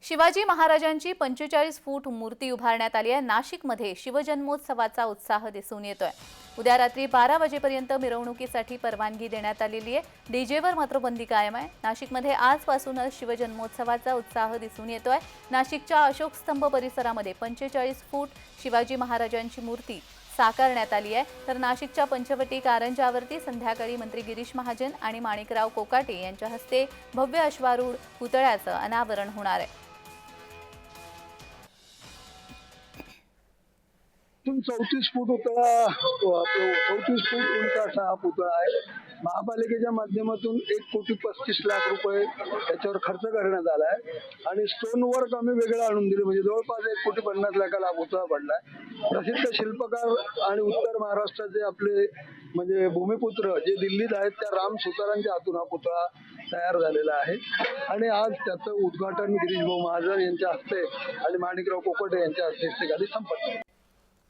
शिवाजी महाराजांची 45 फूट मूर्ती उभारण्यात आली आहे। नाशिकमध्ये शिवजन्मोत्सवाचा उत्साह दिसून येतोय। उद्या रात्री 12 वाजेपर्यंत मिरवणुकीसाठी परवानगी देण्यात आलेली आहे। डीजेवर मात्र बंदी कायम आहे। नाशिकमध्ये आजपासूनच शिवजन्मोत्सवाचा उत्साह दिसून येतोय। नाशिकच्या अशोक स्तंभ परिसरामध्ये 45 फूट शिवाजी महाराजांची मूर्ती साकारण्यात आली आहे। तर नाशिकच्या पंचवटी कारंजावरती संध्याकाळी मंत्री गिरीश महाजन आणि माणिकराव कोकाटे यांच्या हस्ते भव्य अश्वारूढ पुतळ्याचं अनावरण होणार आहे। 34 फूट पुतळा, 34 फूट उंच असा हा पुतळा आहे। महापालिकेच्या माध्यमातून 1,35,00,000 रुपये त्याच्यावर खर्च करण्यात आला आहे आणि स्टोन वर्क आम्ही वेगळं आणून दिले, म्हणजे जवळपास 1,50,00,000 हा पुतळा पडलाय। प्रसिद्ध शिल्पकार आणि उत्तर महाराष्ट्राचे आपले म्हणजे भूमिपुत्र जे दिल्लीत आहेत त्या राम सुतारांच्या हातून हा पुतळा तयार झालेला आहे आणि आज त्याचं उद्घाटन गिरीश भाऊ महाजन यांच्या हस्ते आणि माणिकराव कोकाटे यांच्या हस्ते संपन्न।